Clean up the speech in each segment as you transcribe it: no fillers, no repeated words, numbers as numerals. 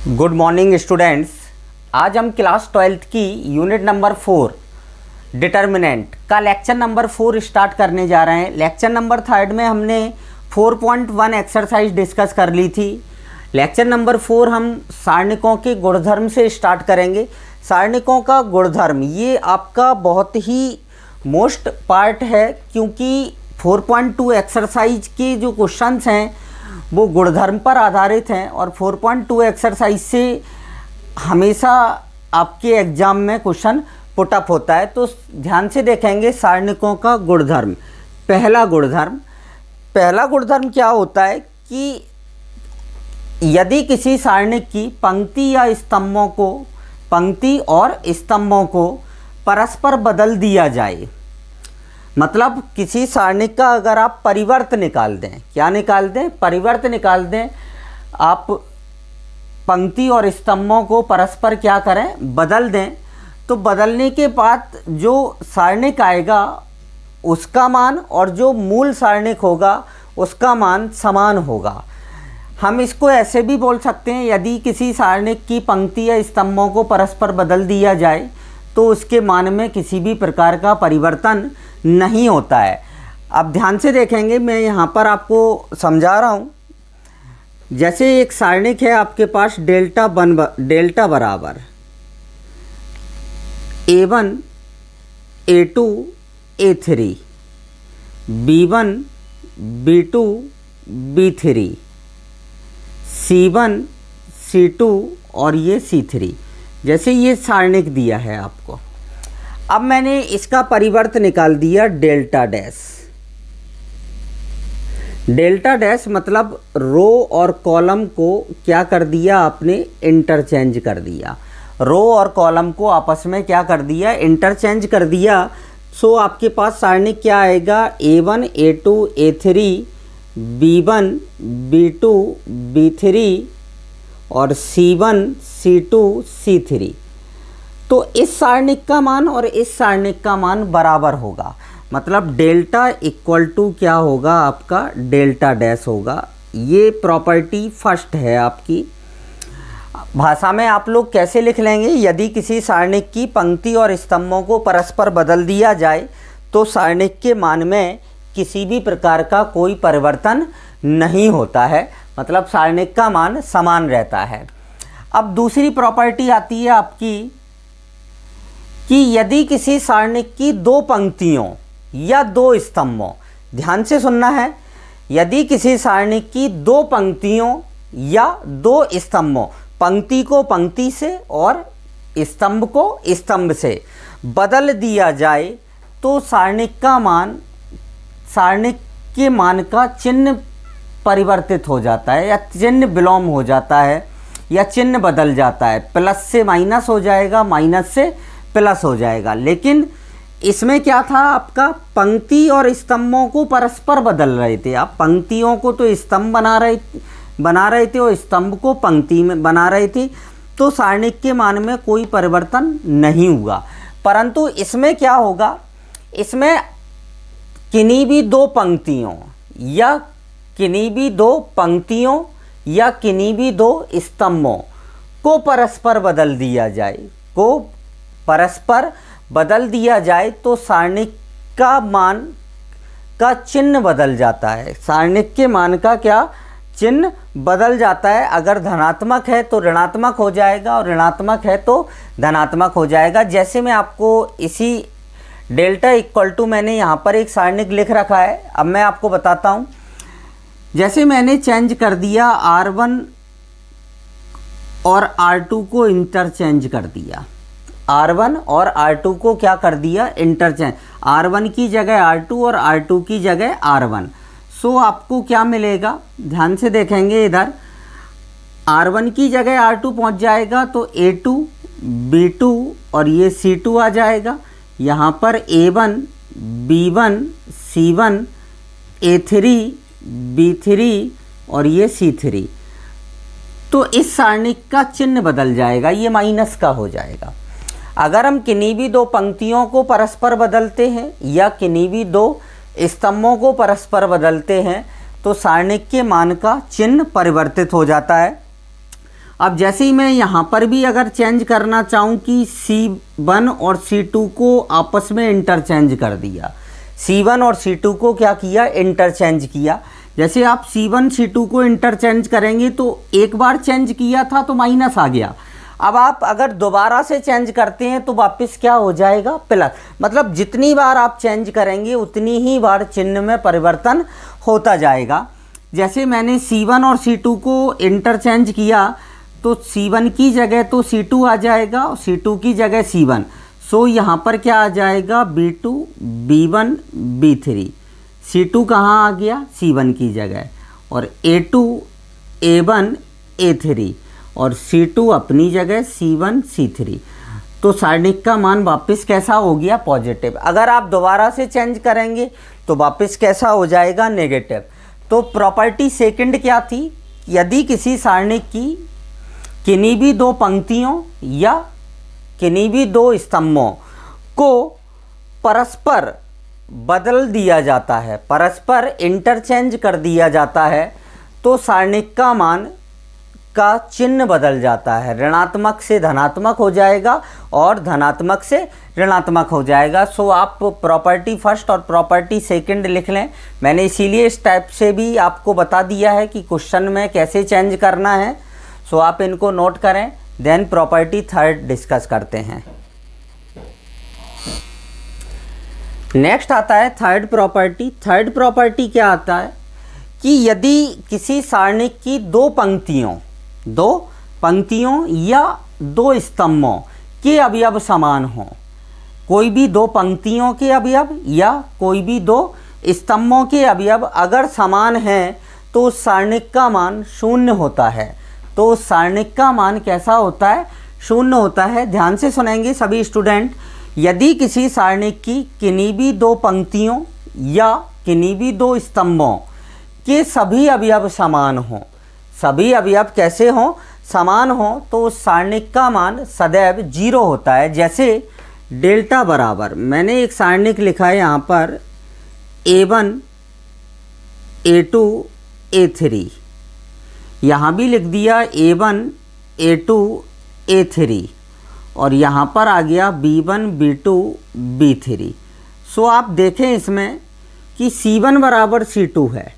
Good morning students. आज हम class 12th की यूनिट नंबर 4 डिटर्मिनेंट का लेक्चर नंबर 4 स्टार्ट करने जा रहे हैं। लेक्चर नंबर 3 में हमने 4.1 एक्सरसाइज डिस्कस कर ली थी। लेक्चर नंबर 4 हम सारणिकों के गुणधर्म से स्टार्ट करेंगे। सारणिकों का गुणधर्म ये आपका बहुत ही मोस्ट पार्ट है, क्योंकि 4.2 एक्सरसाइज के जो क्वेश्चंस हैं वो गुणधर्म पर आधारित हैं और 4.2 एक्सरसाइज से हमेशा आपके एग्जाम में क्वेश्चन पुटअप होता है। तो ध्यान से देखेंगे सारणिकों का गुणधर्म। पहला गुणधर्म क्या होता है कि यदि किसी सारणिक की पंक्ति और स्तंभों को परस्पर बदल दिया जाए, मतलब किसी सारणिक का अगर आप परिवर्त निकाल दें, क्या निकाल दें? परिवर्त निकाल दें। आप पंक्ति और स्तंभों को परस्पर क्या करें? बदल दें। तो बदलने के बाद जो सारणिक आएगा उसका मान और जो मूल सारणिक होगा उसका मान समान होगा। हम इसको ऐसे भी बोल सकते हैं, यदि किसी सारणिक की पंक्ति या स्तंभों को परस्पर बदल दिया जाए तो उसके मान में किसी भी प्रकार का परिवर्तन नहीं होता है। अब ध्यान से देखेंगे, मैं यहाँ पर आपको समझा रहा हूँ। जैसे एक सारणिक है आपके पास डेल्टा बराबर A1 A2 A3 B1 B2 B3 C1 C2 और ये C3, जैसे ये सारणिक दिया है आपको। अब मैंने इसका परिवर्त निकाल दिया डेल्टा डैश मतलब रो और कॉलम को क्या कर दिया आपने? इंटरचेंज कर दिया। रो और कॉलम को आपस में क्या कर दिया? इंटरचेंज कर दिया। सो आपके पास सारणिक क्या आएगा? A1 A2 A3 B1 B2 B3 और C1 C2 C3। तो इस सारणिक का मान और इस सारणिक का मान बराबर होगा, मतलब डेल्टा इक्वल टू क्या होगा? आपका डेल्टा डैश होगा। ये प्रॉपर्टी फर्स्ट है आपकी। भाषा में आप लोग कैसे लिख लेंगे? यदि किसी सारणिक की पंक्ति और स्तंभों को परस्पर बदल दिया जाए तो सारणिक के मान में किसी भी प्रकार का कोई परिवर्तन नहीं होता है, मतलब सारणिक का मान समान रहता है। अब दूसरी प्रॉपर्टी आती है आपकी कि यदि किसी सारणिक की दो पंक्तियों या दो स्तंभों, ध्यान से सुनना है, यदि किसी सारणिक की दो पंक्तियों या दो स्तंभों, पंक्ति को पंक्ति से और स्तंभ को स्तंभ से बदल दिया जाए तो सारणिक के मान का चिन्ह परिवर्तित हो जाता है या चिन्ह विलोम हो जाता है या चिन्ह बदल जाता है। प्लस से माइनस हो जाएगा, माइनस से प्लस हो जाएगा। लेकिन इसमें क्या था? आपका पंक्ति और स्तंभों को परस्पर बदल रहे थे। आप पंक्तियों को तो स्तंभ बना रहे थे और स्तंभ को पंक्ति में बना रहे थे, तो सारणिक के मान में कोई परिवर्तन नहीं हुआ। परंतु इसमें क्या होगा? इसमें किन्हीं भी दो पंक्तियों या किन्हीं भी दो स्तंभों को परस्पर बदल दिया जाए तो सारणिक का मान का चिन्ह बदल जाता है। सारणिक के मान का क्या चिन्ह बदल जाता है? अगर धनात्मक है तो ऋणात्मक हो जाएगा और ऋणात्मक है तो धनात्मक हो जाएगा। जैसे मैं आपको इसी डेल्टा इक्वल टू मैंने यहाँ पर एक सारणिक लिख रखा है। अब मैं आपको बताता हूँ। जैसे मैंने चेंज कर दिया R1 और R2 को इंटरचेंज कर दिया। R1 और R2 को क्या कर दिया? इंटरचेंज। R1 की जगह R2 और R2 की जगह R1। सो आपको क्या मिलेगा? ध्यान से देखेंगे, इधर R1 की जगह R2 पहुंच जाएगा तो A2 B2 और ये C2 आ जाएगा। यहाँ पर A1 B1 C1 A3 B3 और ये C3। तो इस सारणिक का चिन्ह बदल जाएगा, ये माइनस का हो जाएगा। अगर हम किन्हीं भी दो पंक्तियों को परस्पर बदलते हैं या किन्हीं भी दो स्तंभों को परस्पर बदलते हैं तो सारणिक के मान का चिन्ह परिवर्तित हो जाता है। अब जैसे ही मैं यहाँ पर भी अगर चेंज करना चाहूँ कि C1 और C2 को आपस में इंटरचेंज कर दिया, C1 और C2 को क्या किया, इंटरचेंज किया। जैसे आप C1 C2 को इंटरचेंज करेंगे तो एक बार चेंज किया था तो माइनस आ गया। अब आप अगर दोबारा से चेंज करते हैं तो वापस क्या हो जाएगा, प्लस। मतलब जितनी बार आप चेंज करेंगे उतनी ही बार चिन्ह में परिवर्तन होता जाएगा। जैसे मैंने C1 और C2 को इंटरचेंज किया तो C1 की जगह तो C2 आ जाएगा और C2 की जगह C1। सो यहाँ पर क्या आ जाएगा, B2 B1 B3। C2 कहाँ आ गया, C1 की जगह, और A2 A1 A3 और C2 अपनी जगह C1 C3। तो सारणिक का मान वापस कैसा हो गया, पॉजिटिव। अगर आप दोबारा से चेंज करेंगे तो वापस कैसा हो जाएगा, नेगेटिव। तो प्रॉपर्टी सेकंड क्या थी, यदि किसी सारणिक की किन्हीं भी दो पंक्तियों या किन्हीं भी दो स्तंभों को परस्पर बदल दिया जाता है, परस्पर इंटरचेंज कर दिया जाता है, तो सारणिक का मान का चिन्ह बदल जाता है, ऋणात्मक से धनात्मक हो जाएगा और धनात्मक से ऋणात्मक हो जाएगा। सो आप प्रॉपर्टी फर्स्ट और प्रॉपर्टी सेकंड लिख लें। मैंने इसीलिए इस टाइप से भी आपको बता दिया है कि क्वेश्चन में कैसे चेंज करना है। सो आप इनको नोट करें, देन प्रॉपर्टी थर्ड डिस्कस करते हैं। नेक्स्ट आता है थर्ड प्रॉपर्टी। थर्ड प्रॉपर्टी क्या आता है कि यदि किसी सारणिक की दो पंक्तियों या दो स्तंभों के अवयव समान हों, कोई भी दो पंक्तियों के अवयव या कोई भी दो स्तंभों के अवयव अगर समान हैं तो उस सारणिक का मान शून्य होता है। तो उस सारणिक का मान कैसा होता है, शून्य होता है। ध्यान से सुनेंगे सभी स्टूडेंट। यदि किसी सारणिक की किन्हीं भी दो पंक्तियों या किन्हीं भी दो स्तंभों के सभी अवयव समान हों, सभी अवयव कैसे हों, समान हों, तो उस सारणिक का मान सदैव 0 होता है। जैसे डेल्टा बराबर, मैंने एक सारणिक लिखा है यहाँ पर A1 A2 A3, यहाँ भी लिख दिया A1 A2 A3 और यहाँ पर आ गया B1 B2 B3। सो आप देखें इसमें कि C1 बराबर C2 है,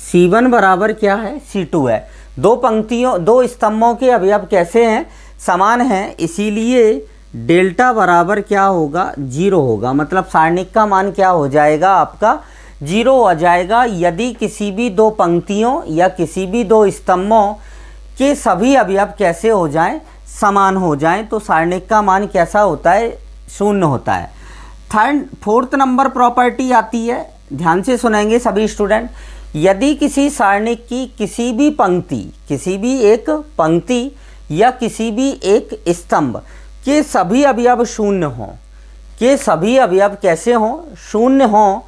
C1 बराबर क्या है, C2 है। दो पंक्तियों दो स्तंभों के अवयव कैसे हैं, समान हैं, इसीलिए डेल्टा बराबर क्या होगा, 0 होगा। मतलब सारणिक का मान क्या हो जाएगा, आपका 0 हो जाएगा। यदि किसी भी दो पंक्तियों या किसी भी दो स्तंभों के सभी अवयव कैसे हो जाएं, समान हो जाएं, तो सारणिक का मान कैसा होता है, शून्य होता है। फोर्थ नंबर प्रॉपर्टी आती है, ध्यान से सुनेंगे सभी स्टूडेंट। यदि किसी सारणिक की किसी भी एक पंक्ति या किसी भी एक स्तंभ के सभी अवयव शून्य हों, के सभी अवयव कैसे हों, शून्य हों,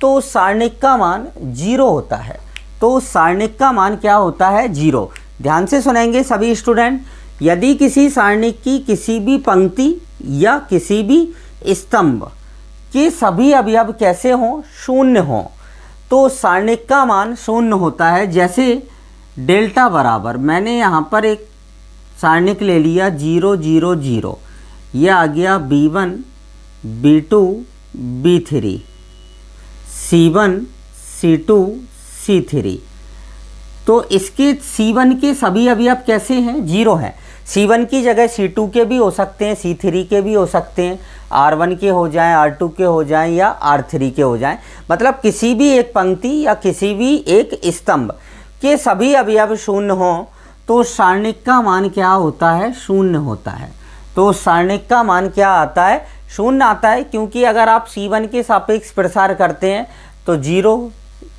तो उस सारणिक का मान 0 होता है। तो उस सारणिक का मान क्या होता है, 0। ध्यान से सुनेंगे सभी स्टूडेंट। यदि किसी सारणिक की किसी भी पंक्ति या किसी भी स्तंभ के सभी अवयव कैसे हों, शून्य हों, तो सारणिक का मान शून्य होता है। जैसे डेल्टा बराबर, मैंने यहाँ पर एक सारणिक ले लिया 0 0 0, यह आ गया B1 B2 B3 C1 C2 C3। तो इसके C1 के सभी अवयव कैसे हैं, 0 हैं। C1 की जगह C2 के भी हो सकते हैं, C3 के भी हो सकते हैं, R1 के हो जाएं, R2 के हो जाएं या R3 के हो जाएं। मतलब किसी भी एक पंक्ति या किसी भी एक स्तंभ के सभी अवयव शून्य हों तो सारणिक का मान क्या होता है, शून्य होता है। तो सारणिक का मान क्या आता है, शून्य आता है। क्योंकि अगर आप C1 के सापेक्ष प्रसार करते हैं तो 0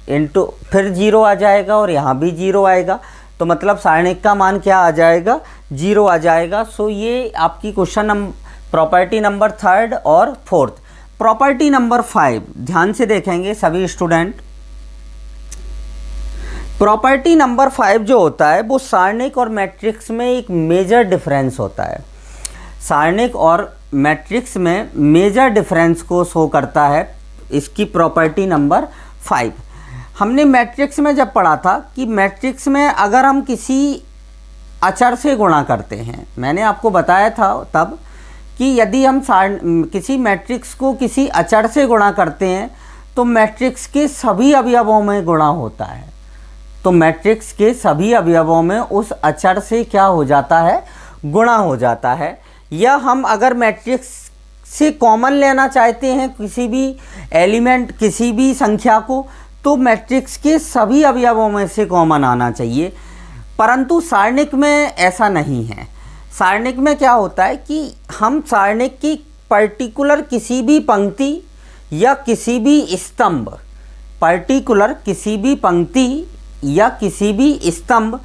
इंटू फिर 0 आ जाएगा और यहाँ भी 0 आएगा। तो मतलब सारणिक का मान क्या आ जाएगा, 0 आ जाएगा। सो ये आपकी प्रॉपर्टी नंबर थर्ड और फोर्थ। प्रॉपर्टी नंबर 5 ध्यान से देखेंगे सभी स्टूडेंट। प्रॉपर्टी नंबर 5 जो होता है वो सारणिक और मैट्रिक्स में एक मेजर डिफरेंस होता है। सारणिक और मैट्रिक्स में मेजर डिफरेंस को शो करता है इसकी प्रॉपर्टी नंबर 5। हमने मैट्रिक्स में जब पढ़ा था कि मैट्रिक्स में अगर हम किसी अचर से गुणा करते हैं। मैंने आपको बताया था तब कि यदि हम किसी मैट्रिक्स को किसी अचर से गुणा करते हैं तो मैट्रिक्स के सभी अवयवों में गुणा होता है। तो मैट्रिक्स के सभी अवयवों में उस अचर से क्या हो जाता है, गुणा हो जाता है। या हम अगर मैट्रिक्स से कॉमन लेना चाहते हैं किसी भी एलिमेंट, किसी भी संख्या को, तो मैट्रिक्स के सभी अवयवों में से कॉमन आना चाहिए। परंतु सारणिक में ऐसा नहीं है। सारणिक में क्या होता है कि हम सारणिक की पर्टिकुलर किसी भी पंक्ति या किसी भी स्तंभ, पर्टिकुलर किसी भी पंक्ति या किसी भी स्तंभ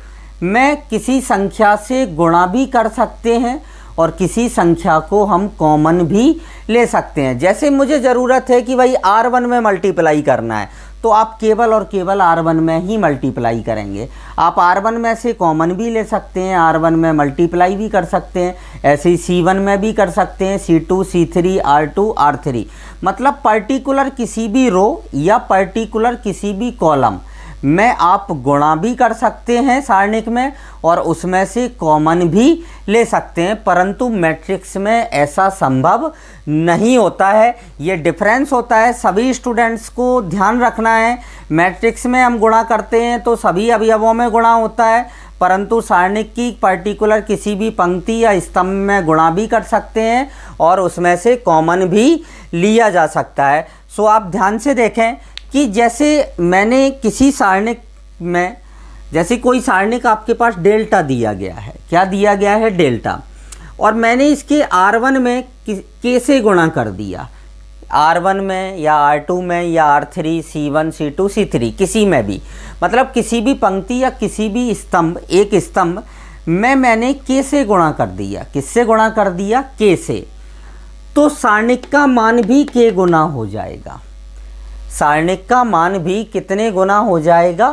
में किसी संख्या से गुणा भी कर सकते हैं और किसी संख्या को हम कॉमन भी ले सकते हैं। जैसे मुझे ज़रूरत है कि भाई R1 में मल्टीप्लाई करना है, तो आप केवल और केवल R1 में ही मल्टीप्लाई करेंगे। आप R1 में से कॉमन भी ले सकते हैं, R1 में मल्टीप्लाई भी कर सकते हैं, ऐसे ही C1 में भी कर सकते हैं, C2, C3, R2, R3। मतलब पर्टिकुलर किसी भी रो या पर्टिकुलर किसी भी कॉलम में आप गुणा भी कर सकते हैं सारणिक में और उसमें से कॉमन भी ले सकते हैं। परंतु मैट्रिक्स में ऐसा संभव नहीं होता है। ये डिफरेंस होता है, सभी स्टूडेंट्स को ध्यान रखना है। मैट्रिक्स में हम गुणा करते हैं तो सभी अवयवों में गुणा होता है, परंतु सारणिक की पर्टिकुलर किसी भी पंक्ति या स्तंभ में गुणा भी कर सकते हैं और उसमें से कॉमन भी लिया जा सकता है। सो आप ध्यान से देखें कि जैसे मैंने किसी सारणिक में, जैसे कोई सारणिक आपके पास डेल्टा दिया गया है, क्या दिया गया है, डेल्टा, और मैंने इसके R1 में के से गुणा कर दिया, R1 में या R2 में या R3, C1, C2, C3 किसी में भी, मतलब किसी भी पंक्ति या किसी भी स्तंभ, एक स्तंभ में मैंने के से गुणा कर दिया। किससे गुणा कर दिया, के से। तो सारणिक का मान भी के गुना हो जाएगा। सारणिक का मान भी कितने गुना हो जाएगा,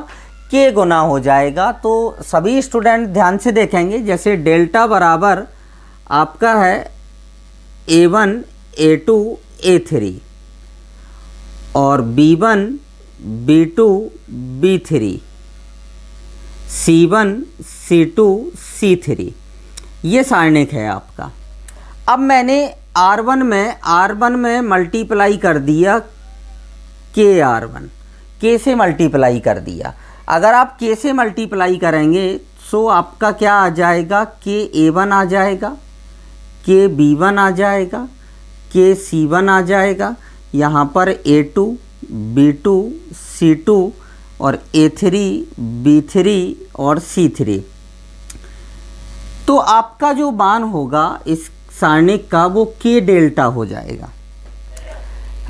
के गुना हो जाएगा। तो सभी स्टूडेंट ध्यान से देखेंगे, जैसे डेल्टा बराबर आपका है A1, A2, A3 और B1, B2, B3, C1, C2, C3, ये सारणिक है आपका। अब मैंने R1 में मल्टीप्लाई कर दिया के R1, के से मल्टीप्लाई कर दिया। अगर आप के से मल्टीप्लाई करेंगे तो आपका क्या आ जाएगा, के A1 आ जाएगा, के B1 आ जाएगा, के C1 आ जाएगा, यहाँ पर A2, B2, C2 और A3, B3 और C3। तो आपका जो मान होगा इस सारणिक का वो के डेल्टा हो जाएगा।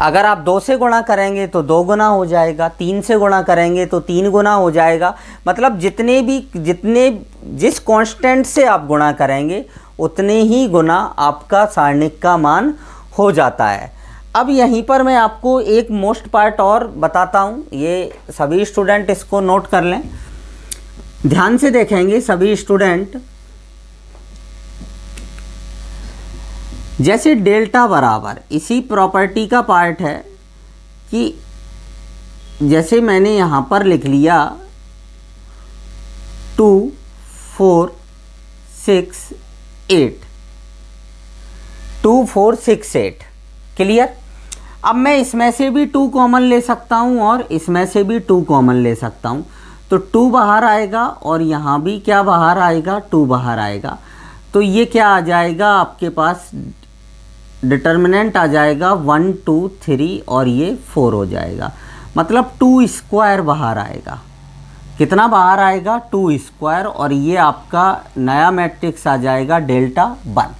अगर आप 2 से गुणा करेंगे तो 2 गुना हो जाएगा, 3 से गुणा करेंगे तो 3 गुना हो जाएगा। मतलब जिस कांस्टेंट से आप गुणा करेंगे उतने ही गुना आपका सारणिक का मान हो जाता है। अब यहीं पर मैं आपको एक मोस्ट पार्ट और बताता हूँ, ये सभी स्टूडेंट इसको नोट कर लें, ध्यान से देखेंगे सभी स्टूडेंट। जैसे डेल्टा बराबर, इसी प्रॉपर्टी का पार्ट है कि जैसे मैंने यहाँ पर लिख लिया 2, 4, 6, 8, 2, 4, 6, 8, क्लियर। अब मैं इसमें से भी 2 कॉमन ले सकता हूँ और इसमें से भी 2 कॉमन ले सकता हूँ। तो 2 बाहर आएगा और यहाँ भी क्या बाहर आएगा, 2 बाहर आएगा। तो ये क्या आ जाएगा, आपके पास डिटर्मिनेंट आ जाएगा 1, 2, 3 और ये 4 हो जाएगा। मतलब 2 स्क्वायर बाहर आएगा। कितना बाहर आएगा, 2 स्क्वायर, और ये आपका नया मैट्रिक्स आ जाएगा डेल्टा 1।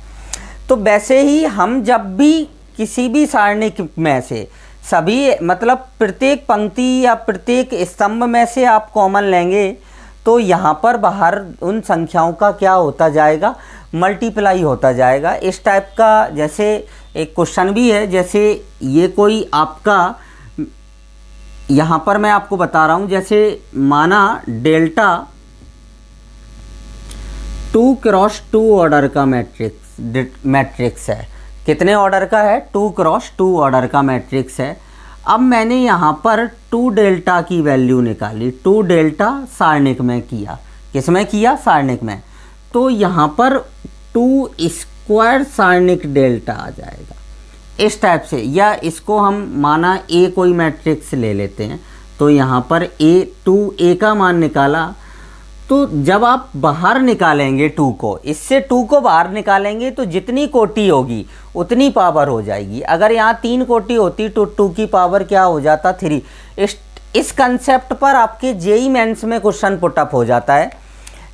तो वैसे ही हम जब भी किसी भी सारणिक में से सभी, मतलब प्रत्येक पंक्ति या प्रत्येक स्तंभ में से आप कॉमन लेंगे तो यहाँ पर बाहर उन संख्याओं का क्या होता जाएगा, मल्टीप्लाई होता जाएगा। इस टाइप का जैसे एक क्वेश्चन भी है, जैसे ये कोई आपका, यहाँ पर मैं आपको बता रहा हूँ, जैसे माना डेल्टा 2 क्रॉस 2 ऑर्डर का मैट्रिक्स है। कितने ऑर्डर का है, 2 क्रॉस 2 ऑर्डर का मैट्रिक्स है। अब मैंने यहाँ पर 2 डेल्टा की वैल्यू निकाली, 2 डेल्टा सारणिक में किया। किस में किया, सारणिक में। तो यहाँ पर 2 स्क्वायर सारणिक डेल्टा आ जाएगा इस टाइप से। या इसको हम माना ए कोई मैट्रिक्स ले लेते हैं, तो यहाँ पर A का मान निकाला, तो जब आप बाहर निकालेंगे 2 को, इससे 2 को बाहर निकालेंगे तो जितनी कोटि होगी उतनी पावर हो जाएगी। अगर यहाँ 3 कोटि होती तो 2 की पावर क्या हो जाता 3। इस कंसेप्ट पर आपके जेई मेंस में क्वेश्चन पुटअप हो जाता है।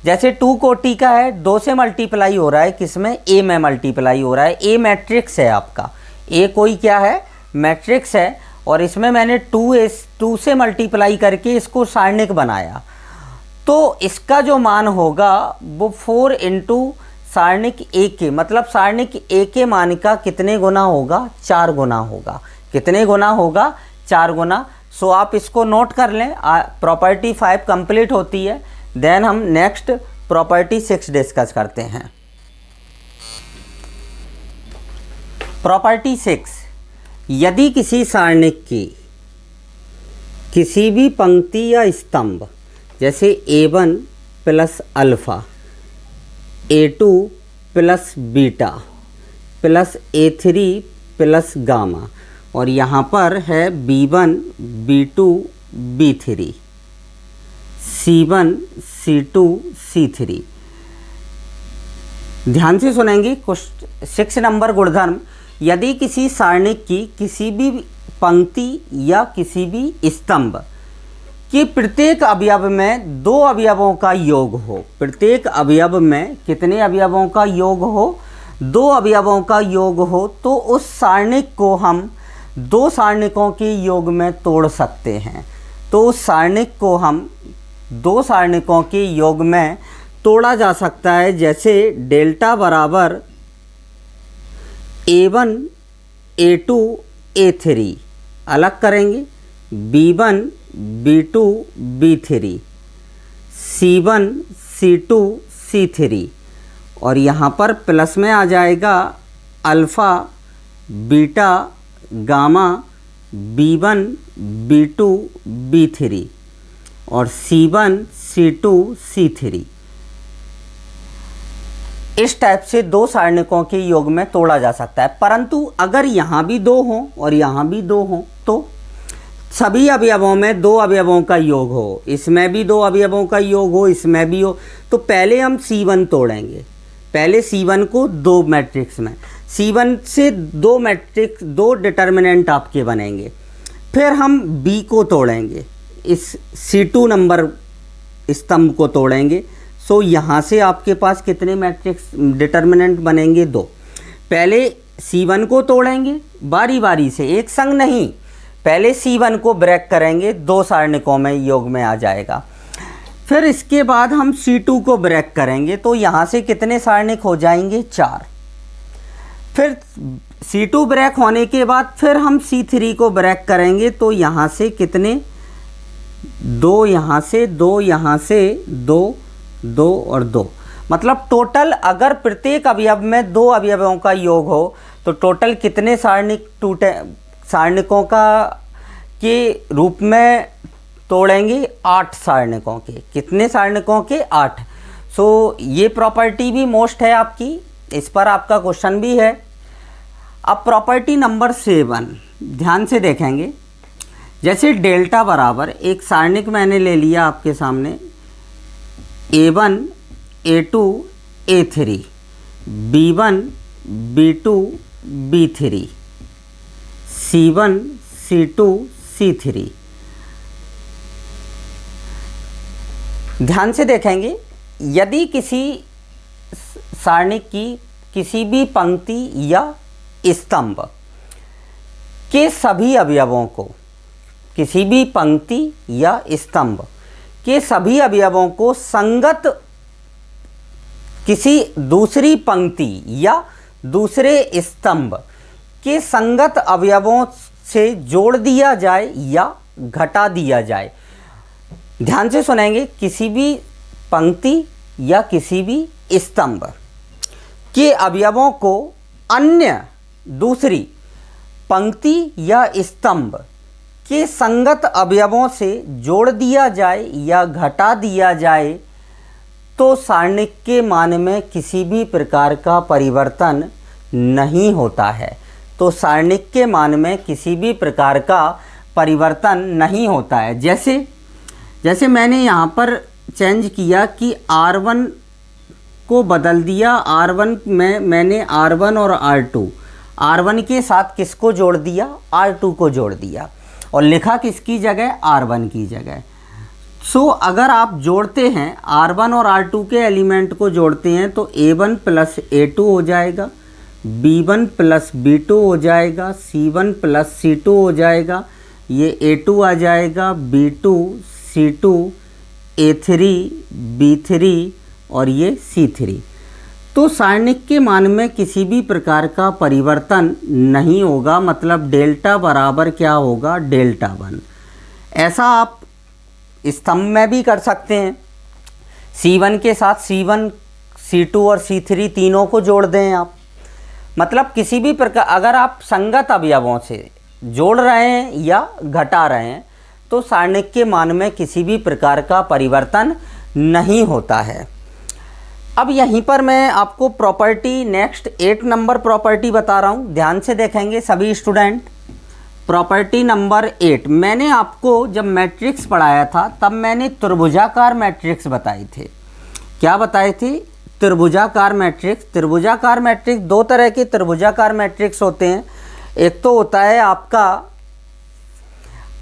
जैसे 2 कोटि का है, 2 से मल्टीप्लाई हो रहा है, किसमें ए में मल्टीप्लाई हो रहा है। ए मैट्रिक्स है आपका, ए कोई क्या है मैट्रिक्स है, और इसमें मैंने 2 से मल्टीप्लाई करके इसको सारणिक बनाया, तो इसका जो मान होगा वो 4 इंटू सारणिक ए के, मतलब सारणिक ए के मान का कितने गुना होगा 4 गुना होगा। कितने गुना होगा 4 गुना। सो आप इसको नोट कर लें। प्रॉपर्टी 5 कंप्लीट होती है। देन हम नेक्स्ट प्रॉपर्टी 6 डिस्कस करते हैं। प्रॉपर्टी 6, यदि किसी सारणिक की किसी भी पंक्ति या स्तंभ, जैसे A1 plus alpha, A2 plus beta plus A3 plus gamma, और यहाँ पर है B1 B2 B3 C1 C2 C3। ध्यान से सुनेंगे। 6 नंबर गुणधर्म, यदि किसी सारणिक की किसी भी पंक्ति या किसी भी स्तंभ कि प्रत्येक अवयव में 2 अवयवों का योग हो, प्रत्येक अवयव में कितने अवयवों का योग हो 2 अवयवों का योग हो, तो उस सारणिक को हम 2 सारणिकों के योग में तोड़ सकते हैं। तो उस सारणिक को हम 2 सारणिकों के योग में तोड़ा जा सकता है। जैसे डेल्टा बराबर A1 A2 A3 अलग करेंगे, B1 B2 B3 C1 C2 C3, और यहाँ पर प्लस में आ जाएगा alpha beta gamma B1 B2 B3 और C1 C2 C3। इस टाइप से 2 सारणिकों के योग में तोड़ा जा सकता है। परंतु अगर यहाँ भी 2 हों और यहाँ भी 2 हों, तो सभी अवयवों में 2 अवयवों का योग हो, इसमें भी 2 अवयवों का योग हो, इसमें भी हो, तो पहले हम C1 तोड़ेंगे। पहले C1 को 2 मैट्रिक्स में, C1 से 2 मैट्रिक्स 2 डिटर्मिनेंट आपके बनेंगे। फिर हम B को तोड़ेंगे, इस C2 नंबर स्तंभ को तोड़ेंगे। सो यहाँ से आपके पास कितने मैट्रिक्स डिटर्मिनेंट बनेंगे 2। पहले C1 को तोड़ेंगे बारी बारी से, एक संग नहीं। पहले C1 को ब्रेक करेंगे, 2 सारणिकों में योग में आ जाएगा। फिर इसके बाद हम C2 को ब्रेक करेंगे, तो यहाँ से कितने सारणिक हो जाएंगे 4। फिर C2 ब्रेक होने के बाद फिर हम C3 को ब्रेक करेंगे, तो यहाँ से कितने 2, यहाँ से 2, यहाँ से 2, 2 और 2, मतलब टोटल अगर प्रत्येक अवयव में 2 अवयवों का योग हो तो टोटल कितने सारणिक सारणिकों का के रूप में तोड़ेंगे 8 सारणिकों के। कितने सारणिकों के 8। सो ये प्रॉपर्टी भी मोस्ट है आपकी, इस पर आपका क्वेश्चन भी है। अब प्रॉपर्टी नंबर 7 ध्यान से देखेंगे। जैसे डेल्टा बराबर एक सारणिक मैंने ले लिया आपके सामने A1 A2 A3 B1 B2 B3 C1 C2 C3। ध्यान से देखेंगे, यदि किसी सारणिक की किसी भी पंक्ति या स्तंभ के सभी अवयवों को, किसी भी पंक्ति या स्तंभ के सभी अवयवों को संगत किसी दूसरी पंक्ति या दूसरे स्तंभ के संगत अवयवों से जोड़ दिया जाए या घटा दिया जाए। ध्यान से सुनेंगे, किसी भी पंक्ति या किसी भी स्तंभ के अवयवों को अन्य दूसरी पंक्ति या स्तंभ के संगत अवयवों से जोड़ दिया जाए या घटा दिया जाए, तो सारणिक के मान में किसी भी प्रकार का परिवर्तन नहीं होता है। तो सारणिक के मान में किसी भी प्रकार का परिवर्तन नहीं होता है। जैसे मैंने यहाँ पर चेंज किया कि R1 को बदल दिया, R1 में मैंने R1 और R2, R1 के साथ किसको जोड़ दिया, R2 को जोड़ दिया, और लिखा किसकी जगह, R1 की जगह। सो अगर आप जोड़ते हैं R1 और R2 के एलिमेंट को जोड़ते हैं तो A1 प्लस A2 हो जाएगा, B1 प्लस B2 हो जाएगा, C1 प्लस C2 हो जाएगा, ये A2 आ जाएगा, B2 C2, A3 B3 और ये C3। तो सारणिक के मान में किसी भी प्रकार का परिवर्तन नहीं होगा, मतलब डेल्टा बराबर क्या होगा, डेल्टा 1। ऐसा आप स्तंभ में भी कर सकते हैं। C1 के साथ C1, C2 और C3 तीनों को जोड़ दें आप, मतलब किसी भी प्रकार अगर आप संगत अवयवों से जोड़ रहे हैं या घटा रहे हैं तो सारणिक के मान में किसी भी प्रकार का परिवर्तन नहीं होता है। अब यहीं पर मैं आपको प्रॉपर्टी नेक्स्ट 8 नंबर प्रॉपर्टी बता रहा हूँ, ध्यान से देखेंगे सभी स्टूडेंट। प्रॉपर्टी नंबर 8, मैंने आपको जब मैट्रिक्स पढ़ाया था तब मैंने त्रिभुजाकार मैट्रिक्स बताए थे। क्या बताए थे, त्रिभुजाकार मैट्रिक्स। त्रिभुजाकार मैट्रिक्स दो तरह के त्रिभुजाकार मैट्रिक्स होते हैं, एक तो होता है आपका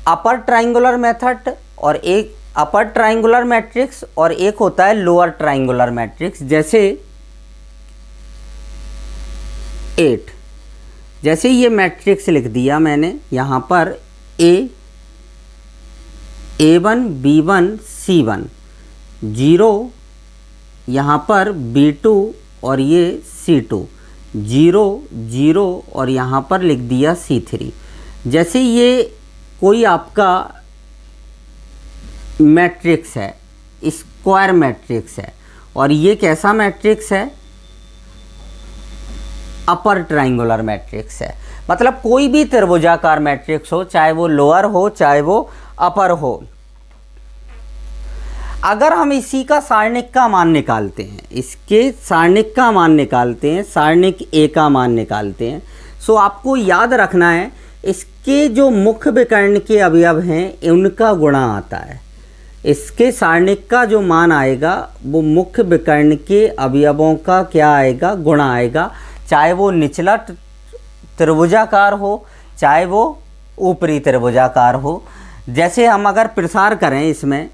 अपर ट्राइंगुलर मेथड और एक अपर ट्राइंगुलर मैट्रिक्स, और एक होता है लोअर ट्राइंगुलर मैट्रिक्स। जैसे 8, जैसे ये मैट्रिक्स लिख दिया मैंने यहाँ पर A1 B1 C1, 0 यहाँ पर B2 और ये C2, 0 0 और यहाँ पर लिख दिया C3। जैसे ये कोई आपका मैट्रिक्स है, स्क्वायर मैट्रिक्स है, और ये कैसा मैट्रिक्स है, अपर ट्राइंगुलर मैट्रिक्स है। मतलब कोई भी त्रिभुजाकार मैट्रिक्स हो, चाहे वो लोअर हो चाहे वो अपर हो, अगर हम इसी का सारणिक का मान निकालते हैं, इसके सारणिक का मान निकालते हैं, सारणिक A का मान निकालते हैं, सो आपको याद रखना है इसके जो मुख्य विकर्ण के अवयव हैं उनका गुणा आता है। इसके सारणिक का जो मान आएगा वो मुख्य विकर्ण के अवयवों का क्या आएगा, गुणा आएगा, चाहे वो निचला त्रिभुजाकार हो चाहे वो ऊपरी त्रिभुजाकार हो। जैसे हम अगर प्रसार करें, इसमें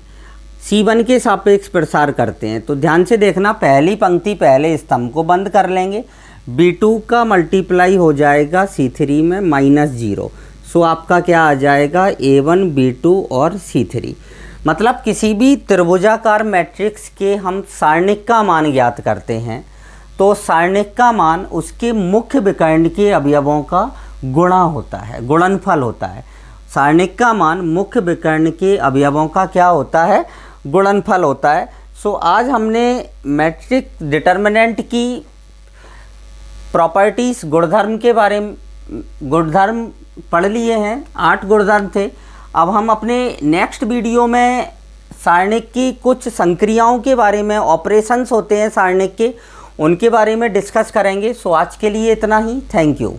C1 के सापेक्ष प्रसार करते हैं तो ध्यान से देखना, पहली पंक्ति पहले स्तंभ को बंद कर लेंगे, B2 का मल्टीप्लाई हो जाएगा C3 में -0, सो आपका क्या आ जाएगा, A1 B2 और C3। मतलब किसी भी त्रिभुजाकार मैट्रिक्स के हम सारणिक का मान ज्ञात करते हैं तो सारणिक का मान उसके मुख्य विकर्ण के अवयवों का गुणा होता है, गुणनफल होता है। सारणिक का मान मुख्य विकर्ण के अवयवों का क्या होता है, गुणनफल होता है। सो आज हमने मैट्रिक्स डिटर्मिनेंट की प्रॉपर्टीज़, गुणधर्म के बारे में, गुणधर्म पढ़ लिए हैं, 8 गुणधर्म थे। अब हम अपने नेक्स्ट वीडियो में सारणिक की कुछ संक्रियाओं के बारे में, ऑपरेशंस होते हैं सारणिक के, उनके बारे में डिस्कस करेंगे। सो आज के लिए इतना ही, थैंक यू।